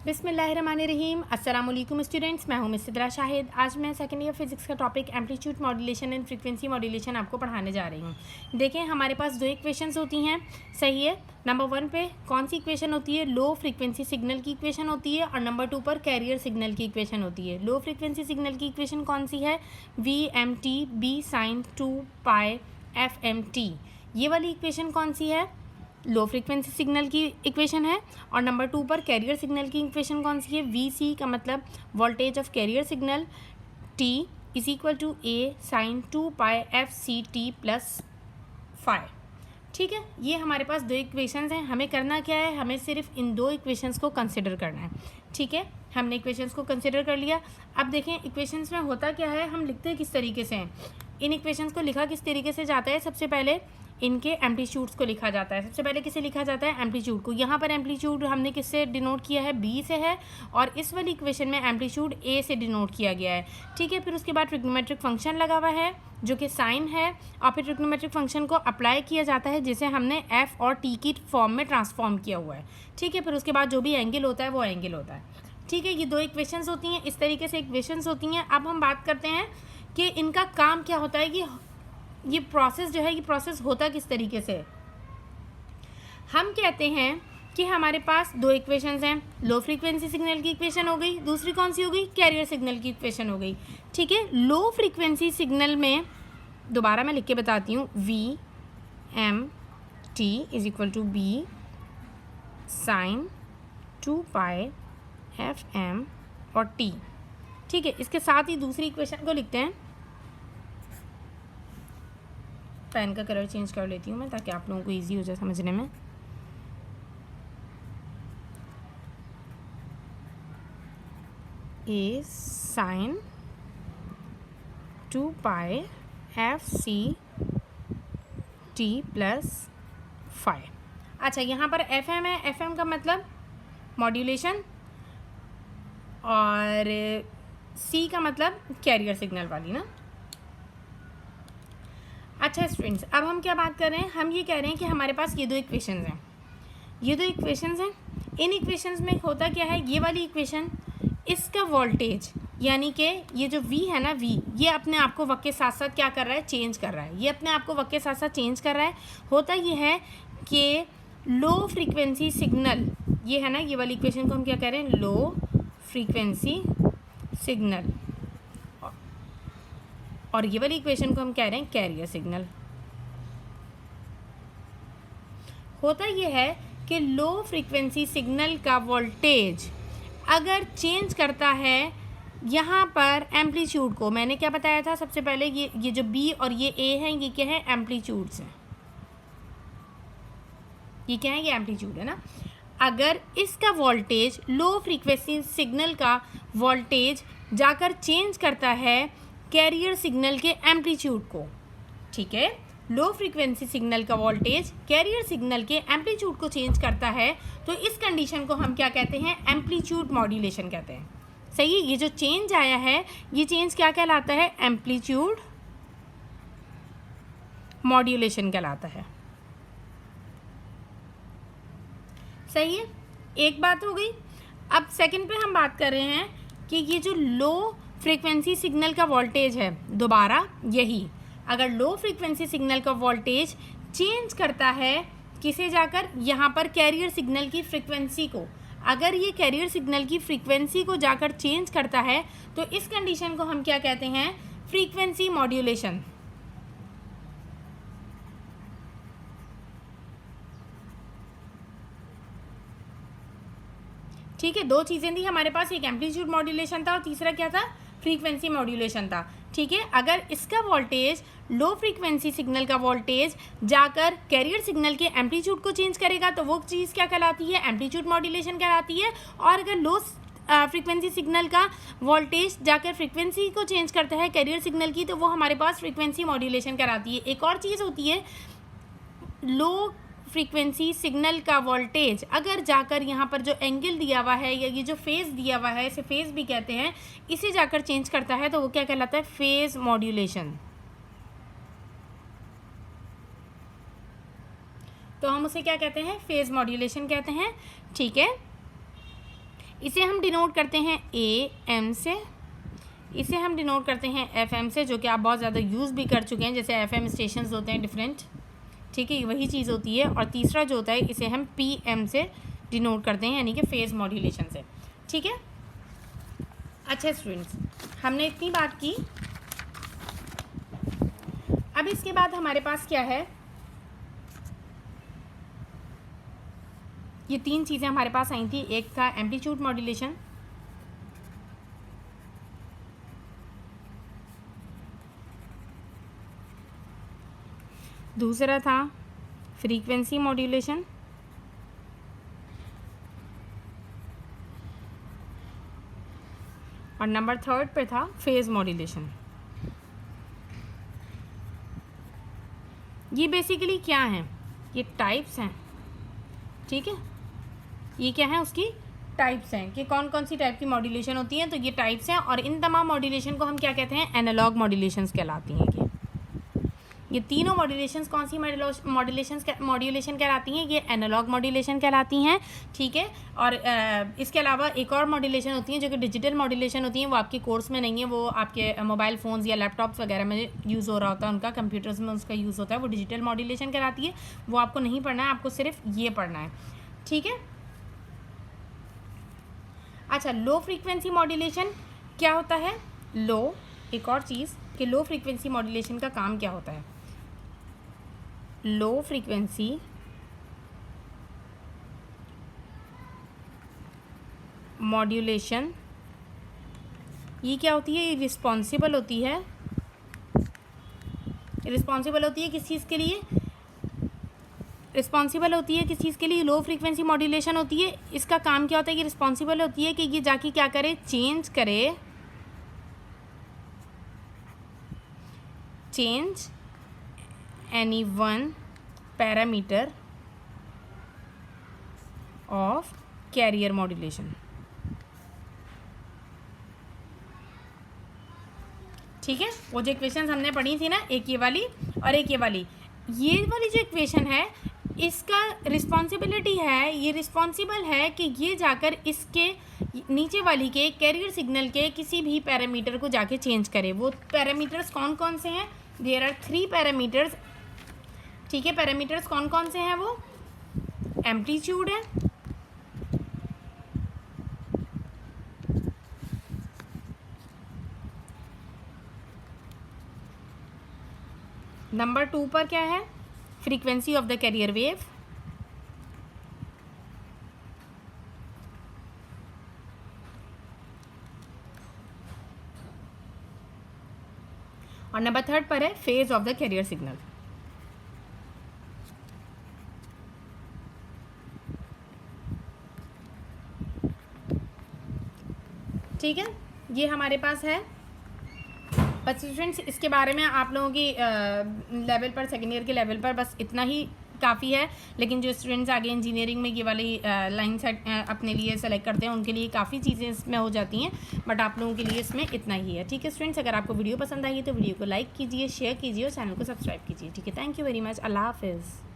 बिस्मिल्लाहिर्रहमानिर्रहीम। अस्सलाम वालेकुम स्टूडेंट्स, मैं हूं मिस सिद्रा शाहिद। आज मैं सेकेंड ईयर फिजिक्स का topic amplitude modulation and frequency modulation आपको पढ़ाने जा रही हूं। देखें, हमारे पास दो इक्वेशंस होती हैं, सही है। नंबर 1 पे कौन सी इक्वेशन होती है? लो फ्रीक्वेंसी सिग्नल की इक्वेशन होती है। और नंबर 2 पर कैरियर सिग्नल की इक्वेशन होती है। लो फ्रीक्वेंसी सिग्नल की इक्वेशन कौन सी है? VMT B sin 2π FMT। ये वाली इक्वेशन कौन सी है? लो फ्रीक्वेंसी सिग्नल की इक्वेशन है। और नंबर 2 पर कैरियर सिग्नल की इक्वेशन कौन सी है? VC का मतलब voltage of carrier signal, T is equal to A sin 2π FCT plus five. ठीक है, ये हमारे पास दो इक्वेशंस हैं। हमें करना क्या है? हमें सिर्फ इन दो इक्वेशंस को कंसिडर करना है। ठीक है, हमने इक्वेशंस को कंसिडर कर लिया। अब देखें, इक्वेशंस में होता क्या है, हम लिखते किस तरीके से हैं। इन इक्वेशंस को लिखा किस तरीके से जाता है? सबसे पहले इनके एम्पलीट्यूड्स को लिखा जाता है। सबसे पहले किसे लिखा जाता है? एम्पलीट्यूड को। यहाँ पर एम्पलीट्यूड हमने किससे डिनोट किया है? B से है। और इस वाली इक्वेशन में एम्पलीट्यूड A से डिनोट किया गया है। ठीक है, फिर उसके बाद ट्रिग्नोमेट्रिक फंक्शन लगा हुआ है जो कि साइन है। और फिर ट्रिग्नोमेट्रिक फंक्शन को अप्लाई किया जाता है जिसे हमने F और T की फॉर्म में ट्रांसफॉर्म किया हुआ है। ठीक है, फिर उसके बाद जो भी एंगल होता है वो एंगल होता है। ठीक है, ये दो इक्वेशंस होती हैं, इस तरीके से इक्वेशंस होती हैं। अब हम बात करते हैं कि इनका काम क्या होता है, कि ये प्रोसेस जो है, ये प्रोसेस होता किस तरीके से। हम कहते हैं कि हमारे पास दो इक्वेशंस हैं। लो फ्रीक्वेंसी सिग्नल की इक्वेशन हो गई, दूसरी कौन सी हो गई? कैरियर सिग्नल की इक्वेशन हो गई। ठीक है, लो फ्रीक्वेंसी सिग्नल में दोबारा मैं लिख के बताती हूँ, VMT is equal to B sin 2π FM और T। ठीक है, इसके साथ ही दूसरी इक्वेशन को लिखते हैं। पेन का कलर चेंज कर लेती हूँ मैं, ताकि आप लोगों को इजी हो जाए समझने में। A sin 2π FCT plus 5। अच्छा, यहाँ पर FM है। FM का मतलब मॉड्यूलेशन, और C का मतलब कैरियर सिग्नल वाली ना। अच्छा स्टूडेंट्स, अब हम क्या बात कर रहे हैं? हम ये कह रहे हैं कि हमारे पास ये दो इक्वेशंस हैं, ये दो इक्वेशंस हैं। इन इक्वेशंस में होता क्या है? ये वाली इक्वेशन, इसका वोल्टेज यानी कि ये जो V है ना, V ये अपने आप को वक्त के साथ साथ क्या कर रहा है? चेंज कर रहा है। ये अपने आप को वक्त के साथ साथ चेंज कर रहा है। होता ये है कि लो फ्रीक्वेंसी सिग्नल, ये है ना, ये वाली इक्वेशन को हम क्या कह रहे हैं? Low frequency signal. और ये वाली इक्वेशन को हम कह रहे हैं कैरियर सिग्नल। होता ये है कि लो फ्रीक्वेंसी सिग्नल का वोल्टेज अगर चेंज करता है यहाँ पर एम्पलीट्यूड को, मैंने क्या बताया था सबसे पहले, ये जो B और ये A है, ये क्या है? एम्पलीट्यूड्स हैं। ये क्या है? ये एम्पलीट्यूड है ना। अगर इसका वोल्टेज, लो फ्रीक्वेंसी सिग्नल का वोल्टेज जाकर चेंज करता है कैरियर सिग्नल के एम्पलीट्यूड को, ठीक है, लो फ्रीक्वेंसी सिग्नल का वोल्टेज कैरियर सिग्नल के एम्पलीट्यूड को चेंज करता है, तो इस कंडीशन को हम क्या कहते हैं? एम्पलीट्यूड मॉड्यूलेशन कहते हैं। सही है, ये जो चेंज आया है, ये चेंज क्या कहलाता है? एम्पलीट्यूड मॉड्यूलेशन कहलाता है। सही है, एक बात हो गई। अब सेकंड पे हम बात कर रहे हैं कि ये जो लो फ्रीक्वेंसी सिग्नल का वोल्टेज है, दोबारा यही, अगर लो फ्रीक्वेंसी सिग्नल का वोल्टेज चेंज करता है किसे जाकर? यहाँ पर कैरियर सिग्नल की फ्रीक्वेंसी को, अगर ये कैरियर सिग्नल की फ्रीक्वेंसी को जाकर चेंज करता है, तो इस कंडीशन को हम क्या कहते हैं? Frequency modulation. ठीक है, दो चीज़ें थी हमारे पास, एक एम्पलीट्यूड मॉड्यूलेशन था और तीसरा क्या था? फ्रीक्वेंसी मॉड्यूलेशन था। ठीक है, अगर इसका वोल्टेज, लो फ्रीक्वेंसी सिग्नल का वोल्टेज जाकर कैरियर सिग्नल के एम्पलीट्यूड को चेंज करेगा, तो वो चीज़ क्या कहलाती है? एम्पलीट्यूड मॉड्यूलेशन कहलाती है। और अगर लो फ्रीक्वेंसी सिग्नल का वोल्टेज जाकर फ्रीक्वेंसी को चेंज करता है कैरियर सिग्नल की, तो वो हमारे पास फ्रीक्वेंसी मॉड्यूलेशन कहलाती है। एक और चीज़ होती है, लो फ्रीक्वेंसी सिग्नल का वोल्टेज अगर जाकर यहाँ पर जो एंगल दिया हुआ है, या ये जो फेज़ दिया हुआ है, इसे फेज़ भी कहते हैं, इसे जाकर चेंज करता है, तो वो क्या कहलाता है? Phase modulation. तो हम उसे क्या कहते हैं? फेज़ मॉड्यूलेशन कहते हैं। ठीक है, इसे हम डिनोट करते हैं AM से, इसे हम डिनोट करते हैं FM से, जो कि आप बहुत ज़्यादा यूज़ भी कर चुके हैं, जैसे FM स्टेशंस होते हैं डिफरेंट, ठीक है, वही चीज़ होती है। और तीसरा जो होता है इसे हम PM से डिनोट करते हैं, यानी कि फेज़ मॉड्यूलेशन से, ठीक है। अच्छा स्टूडेंट्स, हमने इतनी बात की। अब इसके बाद हमारे पास क्या है, ये 3 चीज़ें हमारे पास आई थी। एक था एम्पलीट्यूड मॉड्यूलेशन, दूसरा था फ्रीक्वेंसी मॉड्यूलेशन, और नंबर 3 पे था फेज़ मॉड्यूलेशन। ये बेसिकली क्या हैं, ये टाइप्स हैं, ठीक है। ये क्या है, उसकी टाइप्स हैं कि कौन कौन सी टाइप की मॉड्यूलेशन होती हैं। तो ये टाइप्स हैं, और इन तमाम मॉड्यूलेशन को हम क्या कहते हैं, एनालॉग मॉड्यूलेशंस कहलाती हैं। ये तीनों मॉड्यूलेशंस कौन सी मॉड्यूलेशन कहलाती हैं, ये एनालॉग मॉड्यूलेशन कहलाती हैं, ठीक है। और इसके अलावा एक और मॉड्यूलेशन होती है जो कि डिजिटल मॉड्यूलेशन होती हैं, वो आपके कोर्स में नहीं है, वो आपके मोबाइल फ़ोन्स या लैपटॉप्स वगैरह में यूज़ हो रहा होता है, उनका कंप्यूटर्स में उसका यूज़ होता है, वो डिजिटल मॉड्यूलेशन कहलाती है। वो आपको नहीं पढ़ना है, आपको सिर्फ ये पढ़ना है, ठीक है। अच्छा, लो फ्रीक्वेंसी मॉड्यूलेशन क्या होता है, लो, एक और चीज़ कि लो फ्रीक्वेंसी मॉड्यूलेशन का काम क्या होता है। लो फ्रीक्वेंसी मॉड्यूलेशन ये क्या होती है, ये रिस्पॉन्सिबल होती है किस चीज़ के लिए, रिस्पॉन्सिबल होती है किस चीज़ के लिए, लो फ्रीक्वेंसी मॉड्यूलेशन होती है। इसका काम क्या होता है, ये रिस्पॉन्सिबल होती है कि ये जाके क्या करे, change any one parameter of carrier modulation, ठीक है। वो जो इक्वेशंस हमने पढ़ी थी ना, एक ये वाली और एक ये वाली जो इक्वेशन है, इसका रिस्पॉन्सिबिलिटी है, ये रिस्पॉन्सिबल है कि ये जाकर इसके नीचे वाली के कैरियर सिग्नल के किसी भी पैरामीटर को जाके चेंज करे। वो पैरामीटर्स कौन कौन से हैं, देयर आर 3 पैरामीटर्स, ठीक है। पैरामीटर्स कौन कौन से हैं, वो एम्पलीट्यूड है, नंबर 2 पर क्या है, frequency of the carrier wave, और नंबर 3 पर है phase of the carrier signal, ठीक है। ये हमारे पास है। बस स्टूडेंट्स, इसके बारे में आप लोगों की लेवल पर, सेकेंड ईयर के लेवल पर बस इतना ही काफ़ी है। लेकिन जो स्टूडेंट्स आगे इंजीनियरिंग में ये वाली लाइन सेट अपने लिए सेलेक्ट करते हैं, उनके लिए काफ़ी चीज़ें इसमें हो जाती हैं, बट आप लोगों के लिए इसमें इतना ही है, ठीक है स्टूडेंट्स। अगर आपको वीडियो पसंद आई है तो वीडियो को लाइक कीजिए, शेयर कीजिए और चैनल को सब्सक्राइब कीजिए, ठीक है। थैंक यू वेरी मच, अल्लाह हाफिज़।